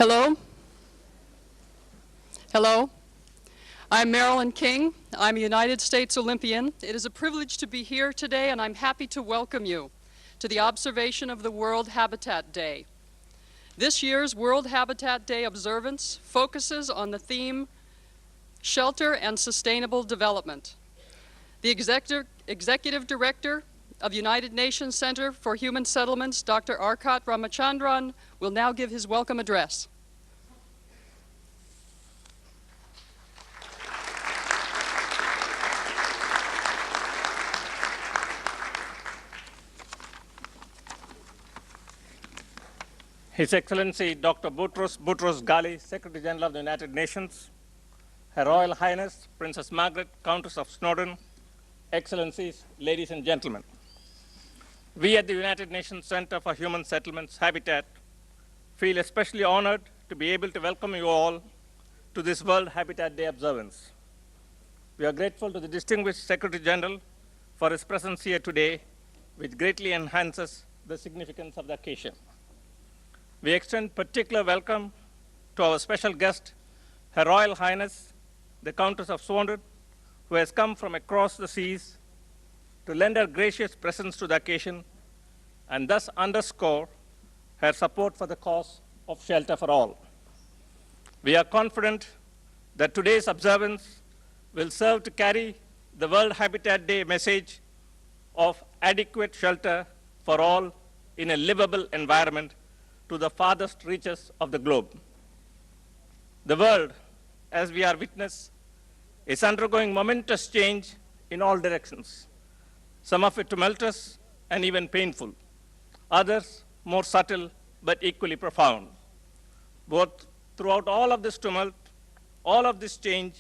Hello. Hello. I'm Marilyn King. I'm a United States Olympian. It is a privilege to be here today, and I'm happy to welcome you to the observation of the World Habitat Day. This year's World Habitat Day observance focuses on the theme Shelter and Sustainable Development. The Executive Director of United Nations Center for Human Settlements, Dr. Arkat Ramachandran, will now give his welcome address. His Excellency Dr. Boutros Ghali, Secretary General of the United Nations, Her Royal Highness Princess Margaret, Countess of Snowdon, Excellencies, ladies and gentlemen. We at the United Nations Center for Human Settlements Habitat feel especially honored to be able to welcome you all to this World Habitat Day observance. We are grateful to the distinguished Secretary General for his presence here today, which greatly enhances the significance of the occasion. We extend particular welcome to our special guest, Her Royal Highness, the Countess of Snowdon, who has come from across the seas to lend her gracious presence to the occasion and thus underscore her support for the cause of shelter for all. We are confident that today's observance will serve to carry the World Habitat Day message of adequate shelter for all in a livable environment to the farthest reaches of the globe. The world, as we are witness, is undergoing momentous change in all directions, some of it tumultuous and even painful, others more subtle but equally profound. Both throughout all of this tumult, all of this change,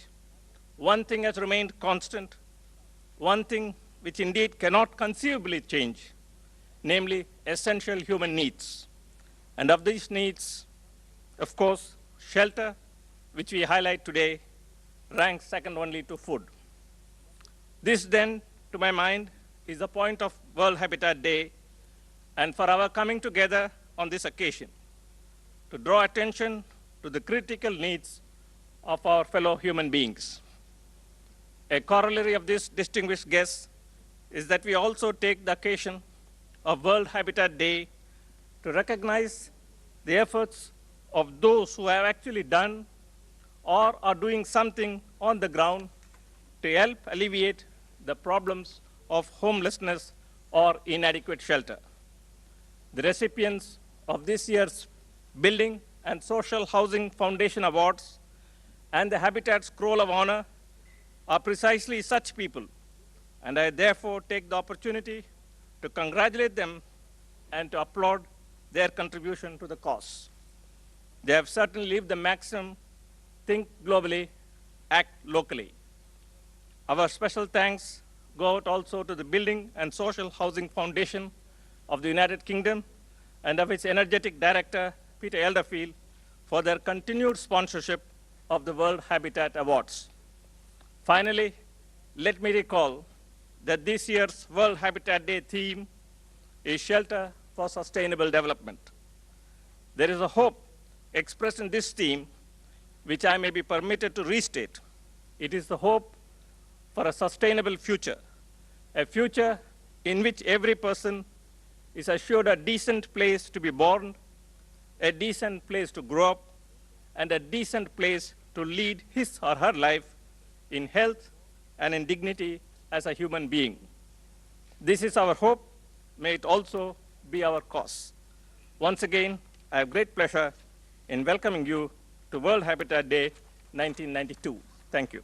one thing has remained constant, one thing which indeed cannot conceivably change, namely essential human needs. And of these needs, of course, shelter, which we highlight today, ranks second only to food. This then, to my mind, is the point of World Habitat Day and for our coming together on this occasion to draw attention to the critical needs of our fellow human beings. A corollary of this distinguished guest is that we also take the occasion of World Habitat Day to recognize the efforts of those who have actually done or are doing something on the ground to help alleviate the problems of homelessness or inadequate shelter. The recipients of this year's Building and Social Housing Foundation Awards and the Habitat Scroll of Honor are precisely such people, and I therefore take the opportunity to congratulate them and to applaud their contribution to the cause. They have certainly lived the maxim, think globally, act locally. Our special thanks go out also to the Building and Social Housing Foundation of the United Kingdom and of its energetic director, Peter Elderfield, for their continued sponsorship of the World Habitat Awards. Finally, let me recall that this year's World Habitat Day theme is Shelter for Sustainable Development. There is a hope expressed in this theme, which I may be permitted to restate. It is the hope for a sustainable future, a future in which every person is assured a decent place to be born, a decent place to grow up, and a decent place to lead his or her life in health and in dignity as a human being. This is our hope. May it also be our cause. Once again, I have great pleasure in welcoming you to World Habitat Day 1992. Thank you.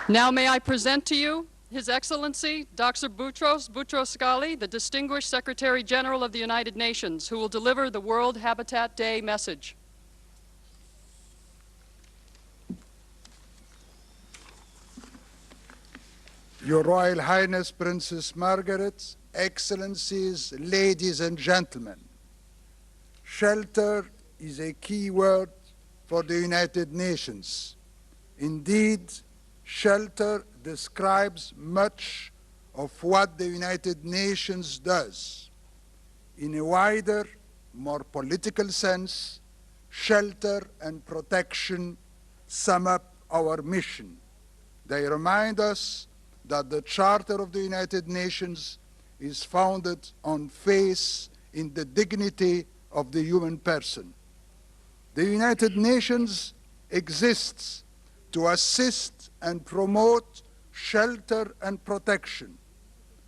Now may I present to you His Excellency Dr. Boutros Ghali, the Distinguished Secretary General of the United Nations, who will deliver the World Habitat Day message. Your Royal Highness Princess Margaret, Excellencies, ladies and gentlemen, shelter is a key word for the United Nations. Indeed, shelter describes much of what the United Nations does. In a wider, more political sense, shelter and protection sum up our mission. They remind us that the Charter of the United Nations is founded on faith in the dignity of the human person. The United Nations exists to assist and promote shelter and protection.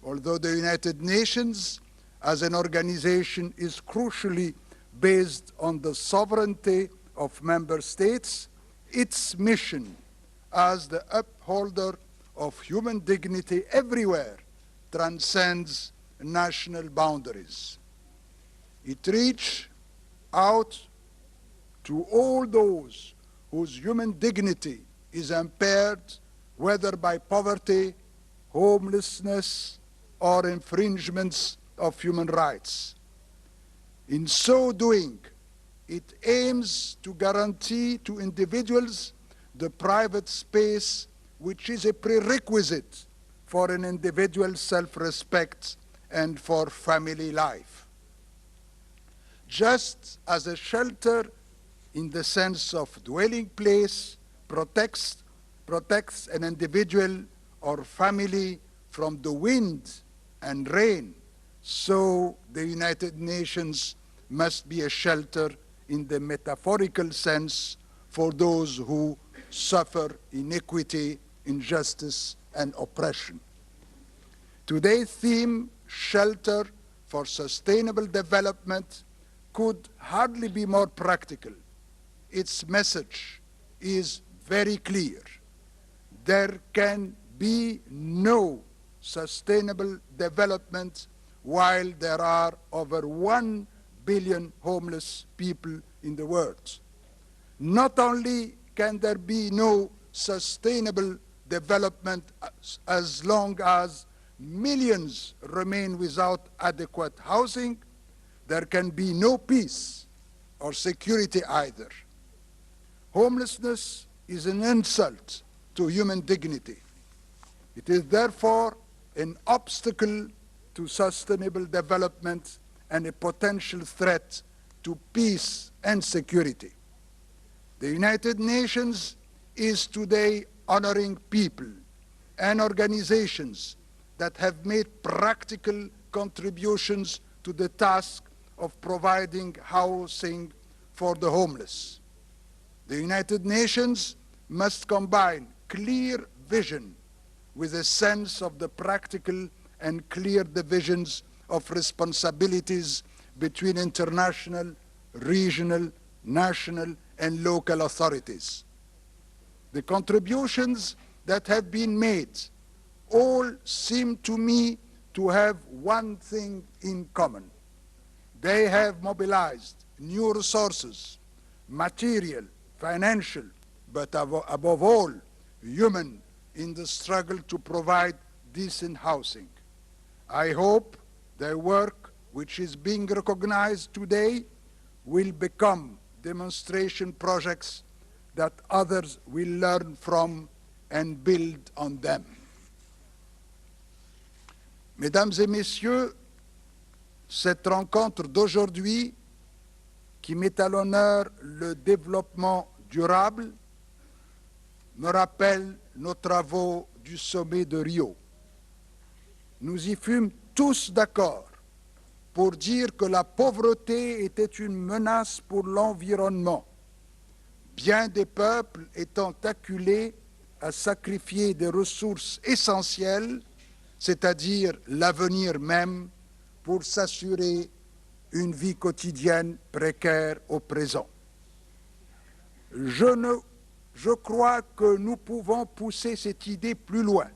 Although the United Nations as an organization is crucially based on the sovereignty of member states, its mission as the upholder of human dignity everywhere transcends national boundaries. It reaches out to all those whose human dignity is impaired, whether by poverty, homelessness, or infringements of human rights. In so doing, it aims to guarantee to individuals the private space which is a prerequisite for an individual's self-respect and for family life. Just as a shelter in the sense of dwelling place protects an individual or family from the wind and rain, so the United Nations must be a shelter in the metaphorical sense for those who suffer inequity, injustice, and oppression. Today's theme, shelter for sustainable development, could hardly be more practical. Its message is very clear. There can be no sustainable development while there are over 1 billion homeless people in the world. Not only can there be no sustainable development as long as millions remain without adequate housing, there can be no peace or security either. Homelessness is an insult to human dignity. It is therefore an obstacle to sustainable development and a potential threat to peace and security. The United Nations is today honoring people and organizations that have made practical contributions to the task of providing housing for the homeless. The United Nations must combine clear vision with a sense of the practical and clear divisions of responsibilities between international, regional, national, and local authorities. The contributions that have been made all seem to me to have one thing in common. They have mobilized new resources, material, financial, but above all, human, in the struggle to provide decent housing. I hope their work, which is being recognized today, will become demonstration projects that others will learn from and build on them. Mesdames et messieurs, cette rencontre d'aujourd'hui, qui met à l'honneur le développement durable, me rappelle nos travaux du sommet de Rio. Nous y fûmes tous d'accord pour dire que la pauvreté était une menace pour l'environnement, bien des peuples étant acculés à sacrifier des ressources essentielles, c'est-à-dire l'avenir même, pour s'assurer une vie quotidienne précaire au présent. Je crois que nous pouvons pousser cette idée plus loin.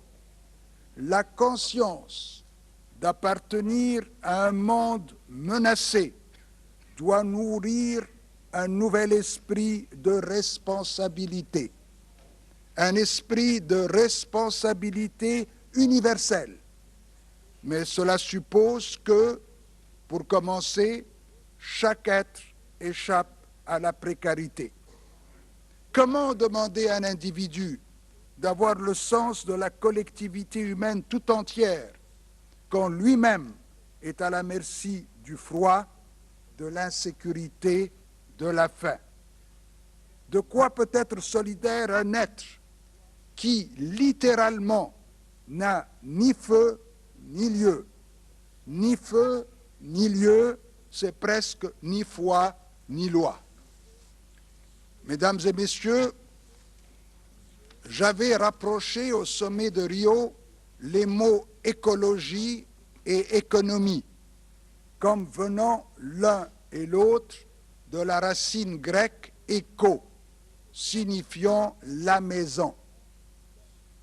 La conscience d'appartenir à un monde menacé doit nourrir un nouvel esprit de responsabilité, un esprit de responsabilité universelle. Mais cela suppose que, pour commencer, chaque être échappe à la précarité. Comment demander à un individu d'avoir le sens de la collectivité humaine tout entière quand lui-même est à la merci du froid, de l'insécurité, de la faim. De quoi peut être solidaire un être qui, littéralement, n'a ni feu ni lieu. Ni feu ni lieu, c'est presque ni foi ni loi. Mesdames et messieurs, j'avais rapproché au sommet de Rio les mots écologie et économie, comme venant l'un et l'autre de la racine grecque éco, signifiant la maison.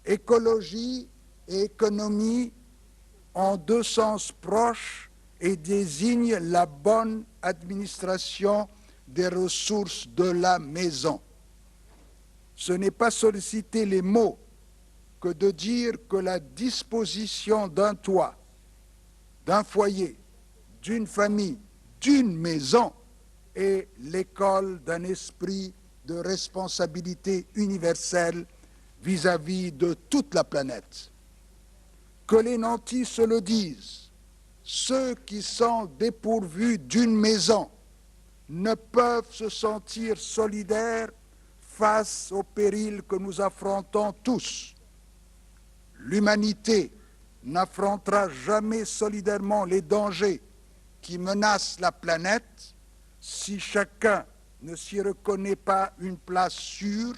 Écologie et économie ont deux sens proches et désignent la bonne administration des ressources de la maison. Ce n'est pas solliciter les mots que de dire que la disposition d'un toit, d'un foyer, d'une famille, d'une maison est l'école d'un esprit de responsabilité universelle vis-à-vis de toute la planète. Que les nantis se le disent, ceux qui sont dépourvus d'une maison ne peuvent se sentir solidaires face aux périls que nous affrontons tous. L'humanité n'affrontera jamais solidairement les dangers qui menacent la planète si chacun ne s'y reconnaît pas une place sûre,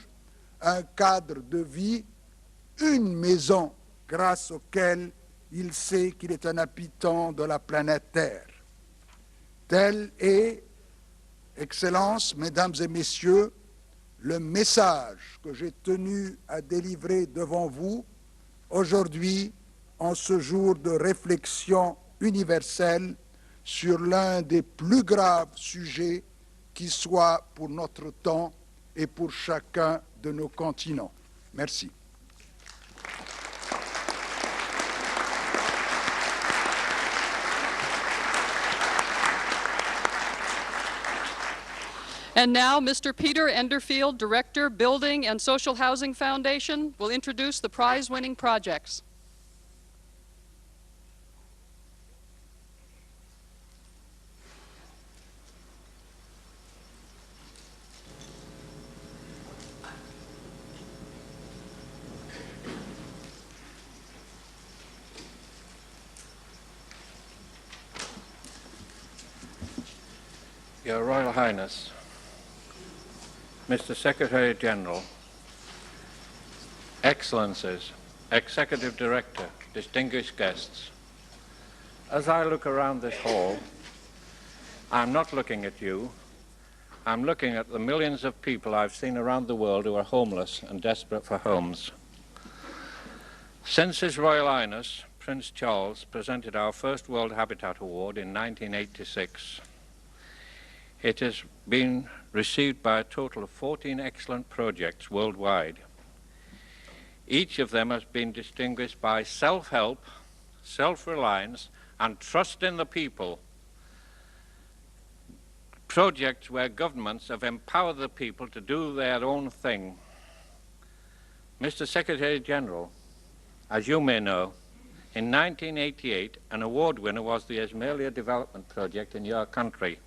un cadre de vie, une maison grâce auquel il sait qu'il est un habitant de la planète Terre. Tel est, Excellences, Mesdames et Messieurs, le message que j'ai tenu à délivrer devant vous aujourd'hui en ce jour de réflexion universelle sur l'un des plus graves sujets qui soit pour notre temps et pour chacun de nos continents. Merci. And now, Mr. Peter Enderfield, Director, Building and Social Housing Foundation, will introduce the prize-winning projects. Your Royal Highness, Mr. Secretary General, Excellencies, Executive Director, distinguished guests, as I look around this hall, I'm not looking at you, I'm looking at the millions of people I've seen around the world who are homeless and desperate for homes. Since His Royal Highness, Prince Charles, presented our first World Habitat Award in 1986, it has been received by a total of 14 excellent projects worldwide. Each of them has been distinguished by self-help, self-reliance, and trust in the people. Projects where governments have empowered the people to do their own thing. Mr. Secretary General, as you may know, in 1988, an award winner was the Ismailia Development Project in your country,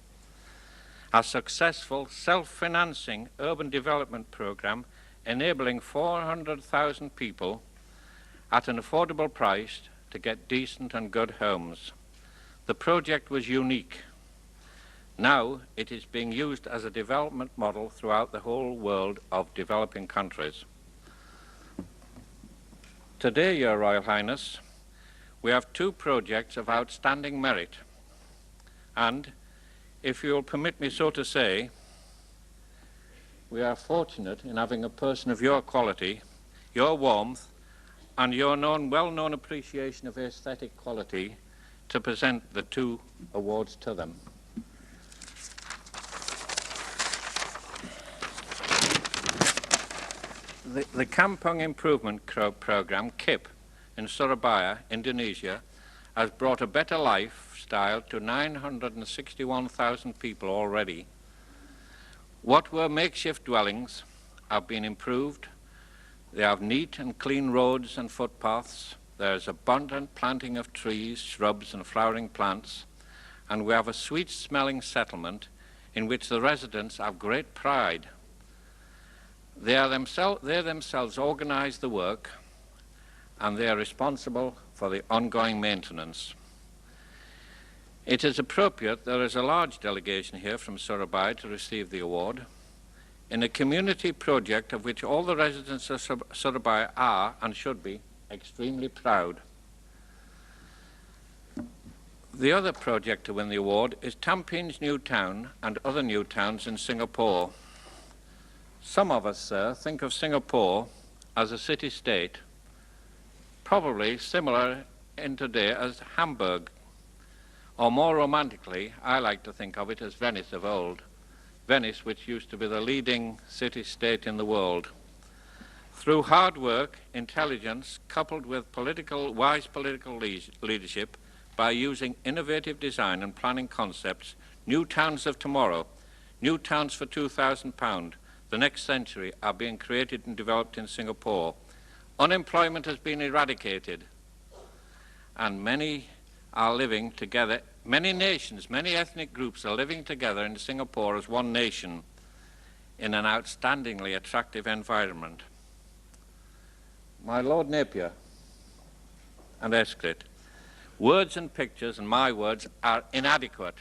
a successful self-financing urban development program enabling 400,000 people at an affordable price to get decent and good homes. The project was unique. Now it is being used as a development model throughout the whole world of developing countries. Today, Your Royal Highness, we have two projects of outstanding merit, and if you will permit me so to say, we are fortunate in having a person of your quality, your warmth, and your well-known appreciation of aesthetic quality to present the two awards to them. The Kampung Improvement Program, KIP, in Surabaya, Indonesia, has brought a better lifestyle to 961,000 people already. What were makeshift dwellings have been improved. They have neat and clean roads and footpaths. there is abundant planting of trees, shrubs and flowering plants, and we have a sweet-smelling settlement in which the residents have great pride. They themselves organize the work, and they are responsible for the ongoing maintenance. It is appropriate there is a large delegation here from Surabaya to receive the award in a community project of which all the residents of Surabaya are and should be extremely proud. The other project to win the award is Tampines New Town and other new towns in Singapore. Some of us, sir, think of Singapore as a city-state, probably similar in today as Hamburg, or more romantically, I like to think of it as Venice of old, Venice which used to be the leading city-state in the world. Through hard work, intelligence, coupled with wise political leadership, by using innovative design and planning concepts, new towns of tomorrow, new towns for £2,000, the next century, are being created and developed in Singapore. Unemployment has been eradicated, and many are living together. Many nations, many ethnic groups are living together in Singapore as one nation in an outstandingly attractive environment. My Lord Napier and Escrit, words and pictures, and my words, are inadequate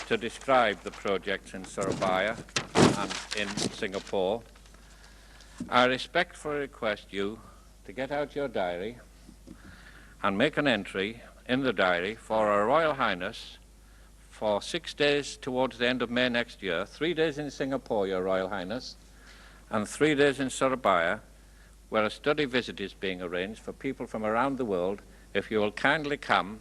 to describe the projects in Surabaya and in Singapore. I respectfully request you to get out your diary and make an entry in the diary for Her Royal Highness for 6 days towards the end of May next year, 3 days in Singapore, Your Royal Highness, and 3 days in Surabaya, where a study visit is being arranged for people from around the world. If you will kindly come,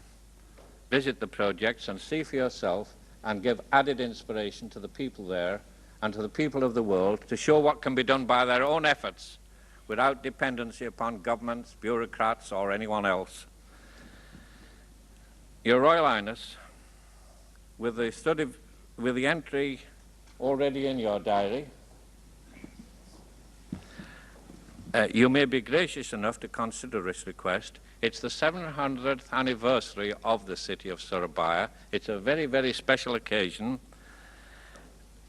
visit the projects and see for yourself and give added inspiration to the people there and to the people of the world to show what can be done by their own efforts without dependency upon governments, bureaucrats, or anyone else. Your Royal Highness, with the entry already in your diary, you may be gracious enough to consider this request. It's the 700th anniversary of the city of Surabaya. It's a very, very special occasion,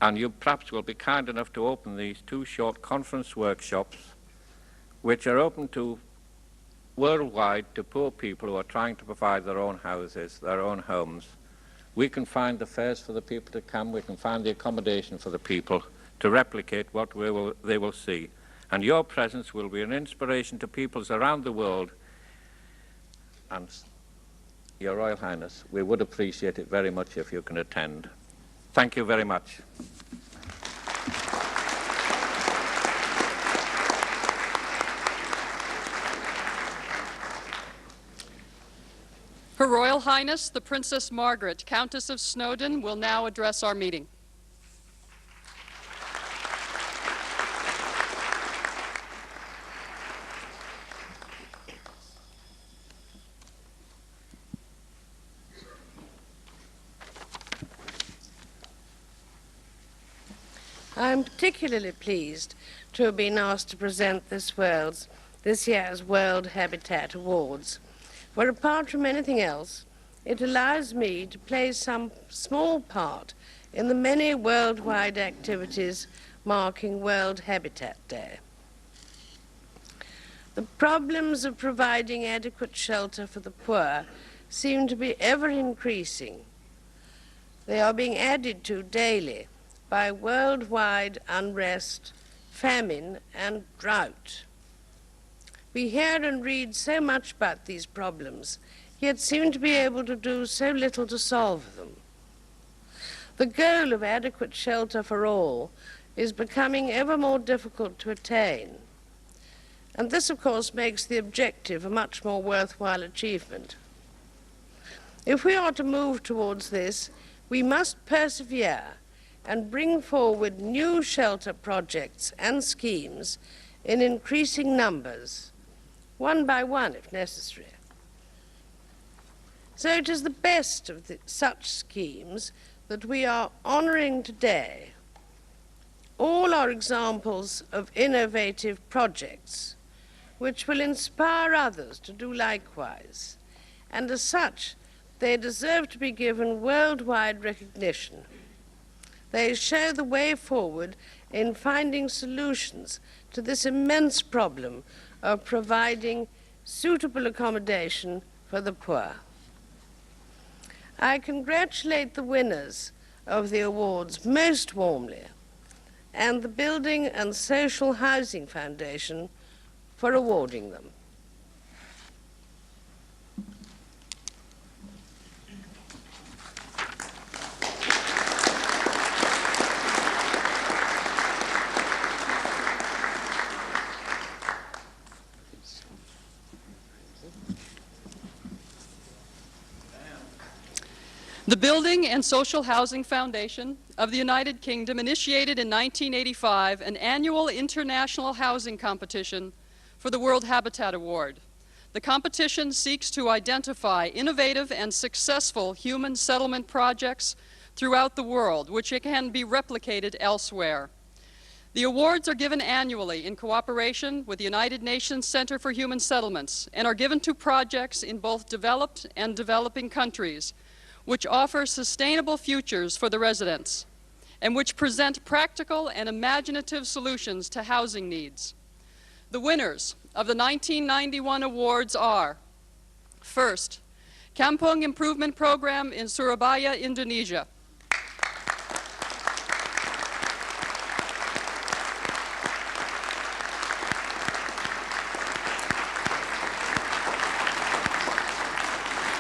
and you perhaps will be kind enough to open these 2 short conference workshops, which are open to worldwide to poor people who are trying to provide their own houses, their own homes. We can find the fares for the people to come, we can find the accommodation for the people to replicate what they will see. And your presence will be an inspiration to peoples around the world. And, Your Royal Highness, we would appreciate it very much if you can attend. Thank you very much. Her Royal Highness, the Princess Margaret, Countess of Snowdon, will now address our meeting. I am particularly pleased to have been asked to present this year's World Habitat Awards, where apart from anything else, it allows me to play some small part in the many worldwide activities marking World Habitat Day. The problems of providing adequate shelter for the poor seem to be ever increasing. They are being added to daily by worldwide unrest, famine, and drought. We hear and read so much about these problems, yet seem to be able to do so little to solve them. The goal of adequate shelter for all is becoming ever more difficult to attain, and this, of course, makes the objective a much more worthwhile achievement. If we are to move towards this, we must persevere and bring forward new shelter projects and schemes in increasing numbers, one by one if necessary. So it is the best of such schemes that we are honouring today. All are examples of innovative projects which will inspire others to do likewise, and as such, they deserve to be given worldwide recognition. They show the way forward in finding solutions to this immense problem of providing suitable accommodation for the poor. I congratulate the winners of the awards most warmly, and the Building and Social Housing Foundation for awarding them. The Building and Social Housing Foundation of the United Kingdom initiated in 1985 an annual international housing competition for the World Habitat Award. The competition seeks to identify innovative and successful human settlement projects throughout the world, which can be replicated elsewhere. The awards are given annually in cooperation with the United Nations Center for Human Settlements and are given to projects in both developed and developing countries, which offer sustainable futures for the residents, and which present practical and imaginative solutions to housing needs. The winners of the 1991 awards are, first, Kampung Improvement Program in Surabaya, Indonesia.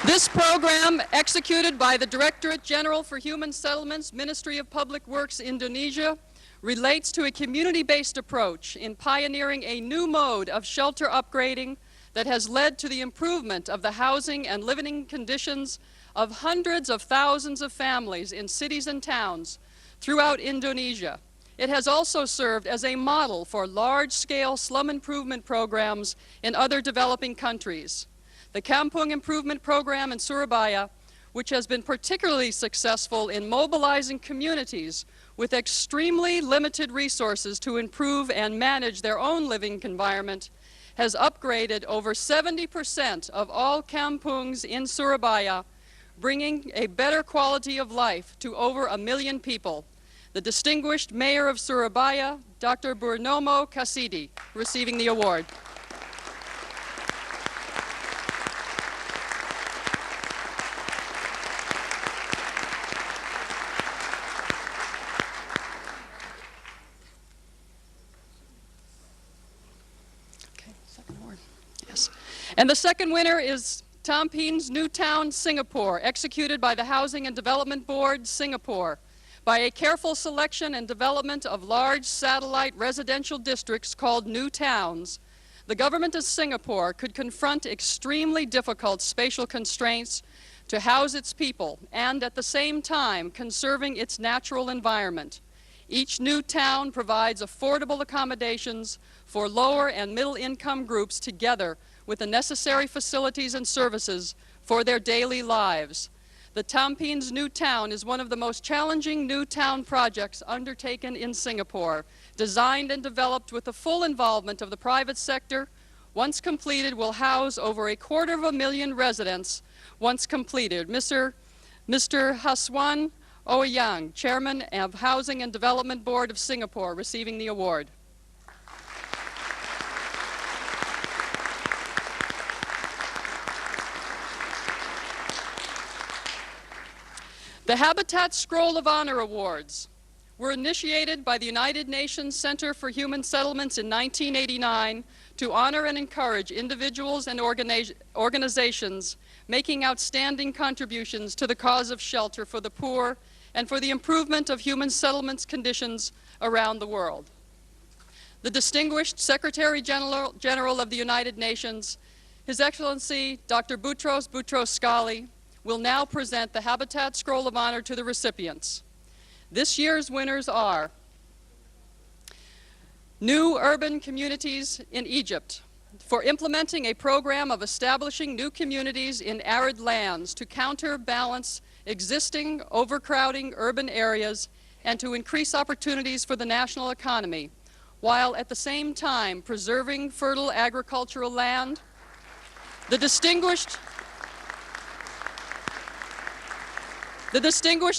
This program, executed by the Directorate General for Human Settlements, Ministry of Public Works, Indonesia, relates to a community-based approach in pioneering a new mode of shelter upgrading that has led to the improvement of the housing and living conditions of hundreds of thousands of families in cities and towns throughout Indonesia. It has also served as a model for large-scale slum improvement programs in other developing countries. The Kampung Improvement Program in Surabaya, which has been particularly successful in mobilizing communities with extremely limited resources to improve and manage their own living environment, has upgraded over 70% of all kampungs in Surabaya, bringing a better quality of life to over 1 million people. The distinguished Mayor of Surabaya, Dr. Purnomo Kasidi, receiving the award. And the second winner is Tampines New Town, Singapore, executed by the Housing and Development Board, Singapore. By a careful selection and development of large satellite residential districts called new towns, the government of Singapore could confront extremely difficult spatial constraints to house its people and at the same time conserving its natural environment. Each new town provides affordable accommodations for lower and middle income groups together with the necessary facilities and services for their daily lives. The Tampines New Town is one of the most challenging new town projects undertaken in Singapore, designed and developed with the full involvement of the private sector. Once completed, will house over 250,000 residents once completed. Mr. Haswan Ouyang, Chairman of Housing and Development Board of Singapore, receiving the award. The Habitat Scroll of Honor Awards were initiated by the United Nations Center for Human Settlements in 1989 to honor and encourage individuals and organizations making outstanding contributions to the cause of shelter for the poor and for the improvement of human settlements conditions around the world. The distinguished Secretary General of the United Nations, His Excellency Dr. Boutros Boutros-Ghali, will now present the Habitat Scroll of Honor to the recipients. This year's winners are New Urban Communities in Egypt, for implementing a program of establishing new communities in arid lands to counterbalance existing overcrowding urban areas and to increase opportunities for the national economy, while at the same time preserving fertile agricultural land. The distinguished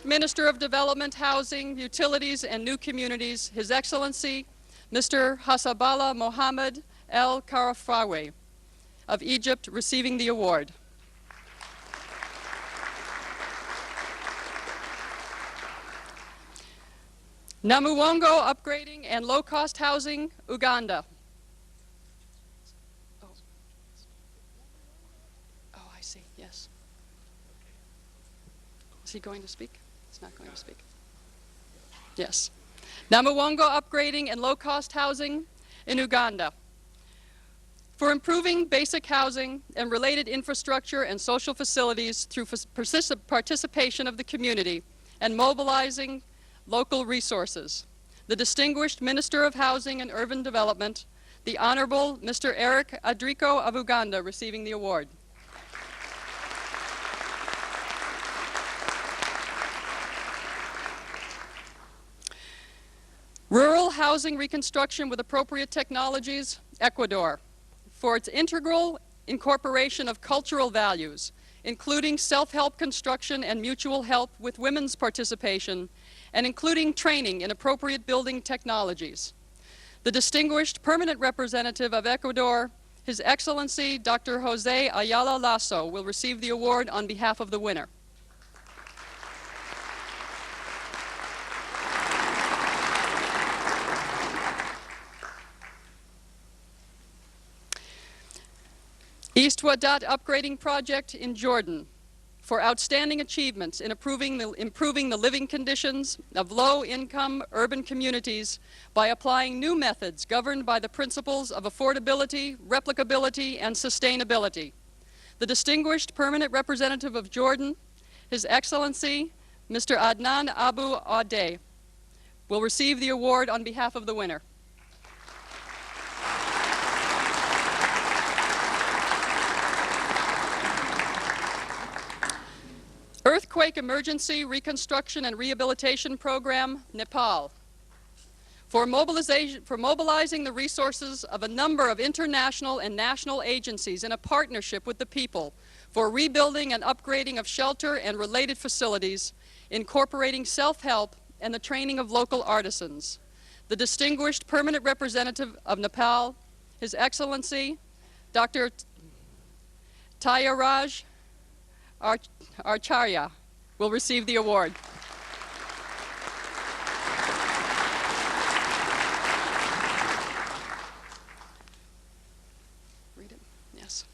Minister of Development, Housing, Utilities, and New Communities, His Excellency, Mr. Hasabala Mohammed El Karafawi of Egypt, receiving the award. Namuwongo Upgrading and Low-Cost Housing, Uganda. Oh, I see, yes. Is he going to speak? He's not going to speak. Yes. Namuwongo Upgrading and Low-Cost Housing in Uganda. For improving basic housing and related infrastructure and social facilities through participation of the community and mobilizing local resources. The distinguished Minister of Housing and Urban Development, the Honorable Mr. Eric Adriko of Uganda, receiving the award. Rural Housing Reconstruction with Appropriate Technologies, Ecuador, for its integral incorporation of cultural values, including self-help construction and mutual help with women's participation, and including training in appropriate building technologies. The distinguished permanent representative of Ecuador, His Excellency Dr. Jose Ayala Lasso, will receive the award on behalf of the winner. East Wadat Upgrading Project in Jordan, for outstanding achievements in improving the living conditions of low-income urban communities by applying new methods governed by the principles of affordability, replicability, and sustainability. The distinguished permanent representative of Jordan, His Excellency Mr. Adnan Abu Adeh, will receive the award on behalf of the winner. Earthquake Emergency Reconstruction and Rehabilitation Program, Nepal, for mobilizing the resources of a number of international and national agencies in a partnership with the people for rebuilding and upgrading of shelter and related facilities, incorporating self-help and the training of local artisans. The distinguished permanent representative of Nepal, His Excellency Dr. Tyaraj Acharya, will receive the award. Read it. Yes.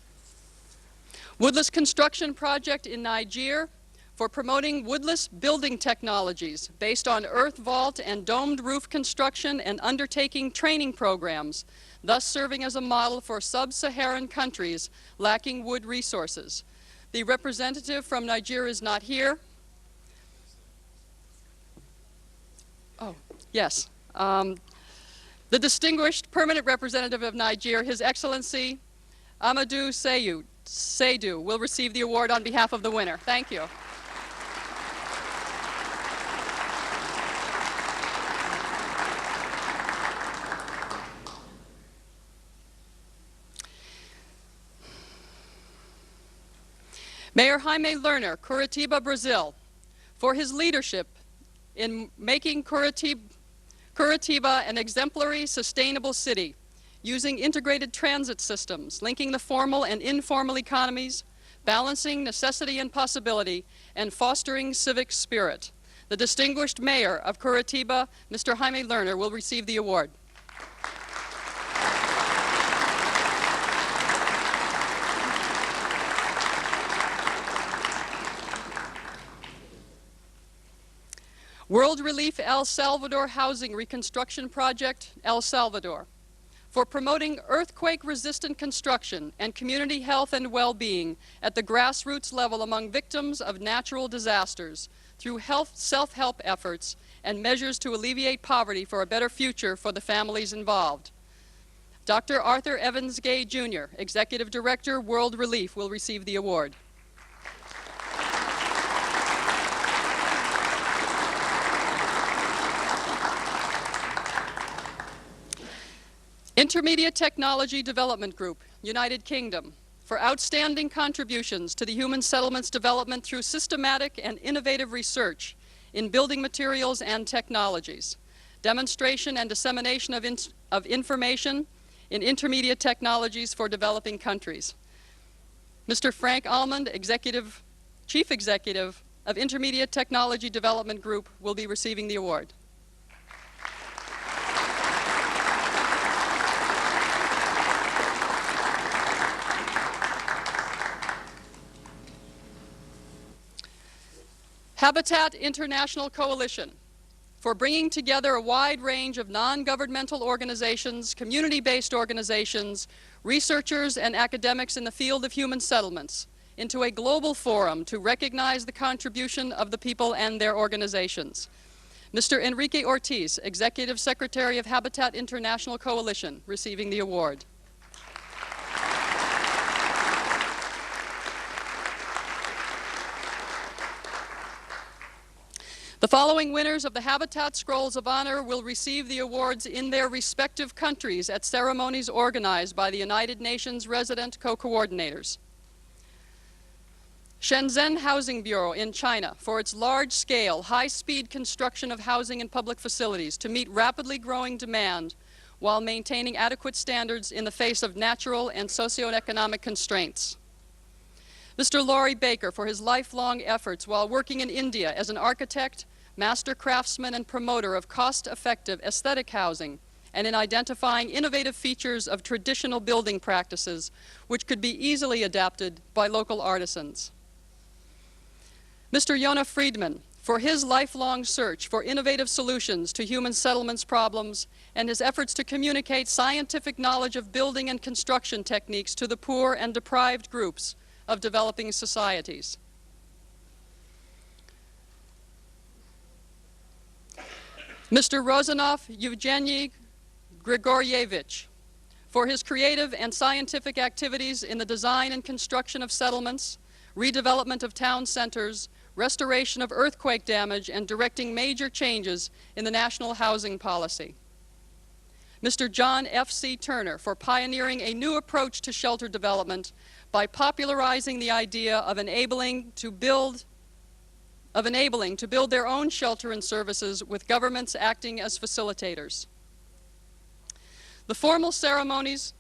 Woodless Construction Project in Niger, for promoting woodless building technologies based on earth vault and domed roof construction and undertaking training programs, thus serving as a model for sub-Saharan countries lacking wood resources. The representative from Nigeria is not here. Oh, yes. The distinguished permanent representative of Nigeria, His Excellency Amadou Seydu, will receive the award on behalf of the winner. Thank you. Mayor Jaime Lerner, Curitiba, Brazil, for his leadership in making Curitiba an exemplary, sustainable city, using integrated transit systems, linking the formal and informal economies, balancing necessity and possibility, and fostering civic spirit. The distinguished mayor of Curitiba, Mr. Jaime Lerner, will receive the award. World Relief El Salvador Housing Reconstruction Project, El Salvador, for promoting earthquake-resistant construction and community health and well-being at the grassroots level among victims of natural disasters through self-help efforts and measures to alleviate poverty for a better future for the families involved. Dr. Arthur Evans Gay, Jr., Executive Director, World Relief, will receive the award. Intermediate Technology Development Group, United Kingdom, for outstanding contributions to the human settlements development through systematic and innovative research in building materials and technologies, demonstration and dissemination of information in intermediate technologies for developing countries. Mr. Frank Almond, Chief Executive of Intermediate Technology Development Group, will be receiving the award. Habitat International Coalition, for bringing together a wide range of non-governmental organizations, community-based organizations, researchers, and academics in the field of human settlements into a global forum to recognize the contribution of the people and their organizations. Mr. Enrique Ortiz, Executive Secretary of Habitat International Coalition, receiving the award. The following winners of the Habitat Scrolls of Honor will receive the awards in their respective countries at ceremonies organized by the United Nations resident co-coordinators. Shenzhen Housing Bureau in China for its large-scale, high-speed construction of housing and public facilities to meet rapidly growing demand while maintaining adequate standards in the face of natural and socioeconomic constraints. Mr. Laurie Baker for his lifelong efforts while working in India as an architect, master craftsman, and promoter of cost-effective aesthetic housing, and in identifying innovative features of traditional building practices which could be easily adapted by local artisans. Mr. Yona Friedman for his lifelong search for innovative solutions to human settlements problems and his efforts to communicate scientific knowledge of building and construction techniques to the poor and deprived groups of developing societies. Mr. Rozanov Evgeny Grigorievich for his creative and scientific activities in the design and construction of settlements, redevelopment of town centers, restoration of earthquake damage, and directing major changes in the national housing policy. Mr. John F.C. Turner for pioneering a new approach to shelter development by popularizing the idea of enabling to build their own shelter and services with governments acting as facilitators. The formal ceremonies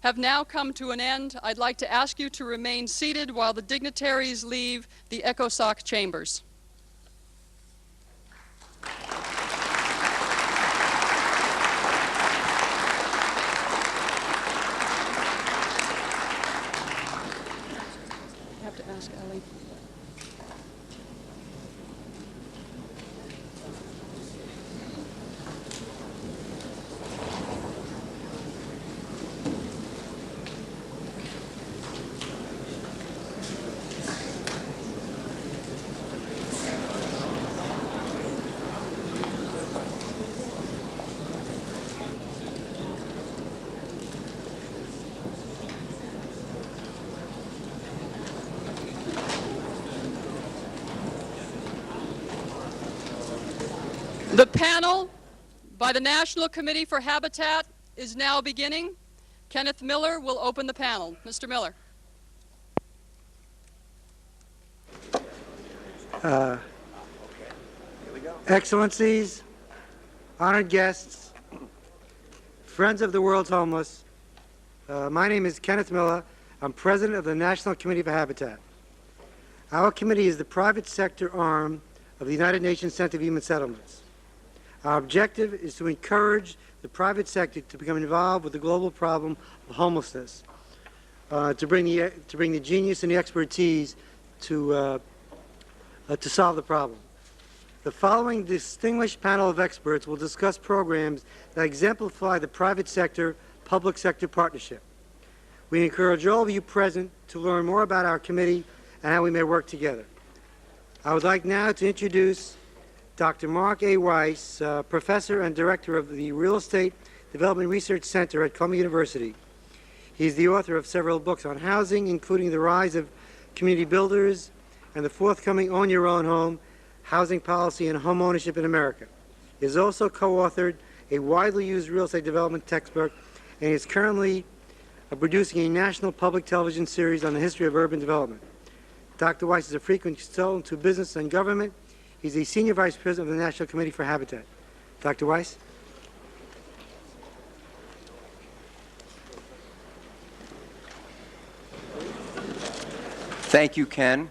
have now come to an end. I'd like to ask you to remain seated while the dignitaries leave the ECOSOC chambers. I have to ask Ellie. The panel by the National Committee for Habitat is now beginning. Kenneth Miller will open the panel. Mr. Miller. Excellencies, honored guests, friends of the world's homeless, my name is Kenneth Miller. I'm president of the National Committee for Habitat. Our committee is the private sector arm of the United Nations Center for Human Settlements. Our objective is to encourage the private sector to become involved with the global problem of homelessness, to bring the genius and the expertise to solve the problem. The following distinguished panel of experts will discuss programs that exemplify the private sector-public sector partnership. We encourage all of you present to learn more about our committee and how we may work together. I would like now to introduce Dr. Mark A. Weiss, Professor and Director of the Real Estate Development Research Center at Columbia University. He's the author of several books on housing, including The Rise of Community Builders and the forthcoming Own Your Own Home, Housing Policy and Home Ownership in America. He has also co-authored a widely used real estate development textbook, and is currently producing a national public television series on the history of urban development. Dr. Weiss is a frequent consultant to business and government. He's a senior vice president of the National Committee for Habitat. Dr. Weiss? Thank you, Ken,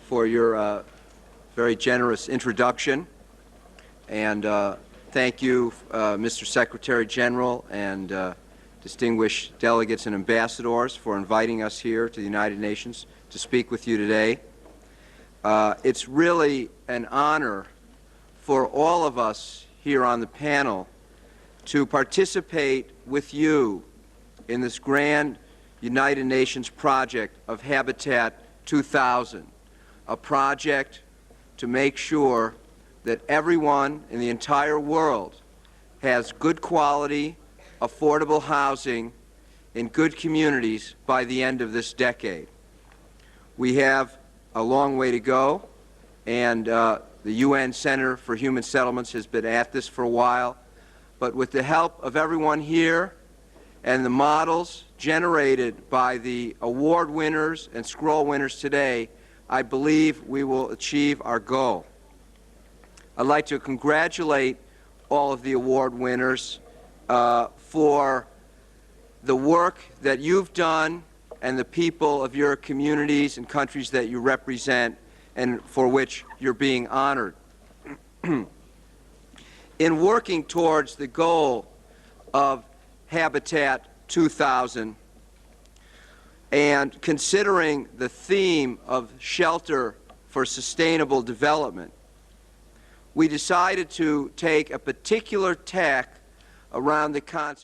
for your very generous introduction. And thank you, Mr. Secretary General and distinguished delegates and ambassadors, for inviting us here to the United Nations to speak with you today. It's really an honor for all of us here on the panel to participate with you in this grand United Nations project of Habitat 2000, a project to make sure that everyone in the entire world has good quality, affordable housing in good communities by the end of this decade. We have a long way to go, and the UN Center for Human Settlements has been at this for a while, but with the help of everyone here and the models generated by the award winners and scroll winners today, I believe we will achieve our goal. I'd like to congratulate all of the award winners for the work that you've done and the people of your communities and countries that you represent and for which you're being honored. In working towards the goal of Habitat 2000 and considering the theme of shelter for sustainable development, we decided to take a particular tack around the concept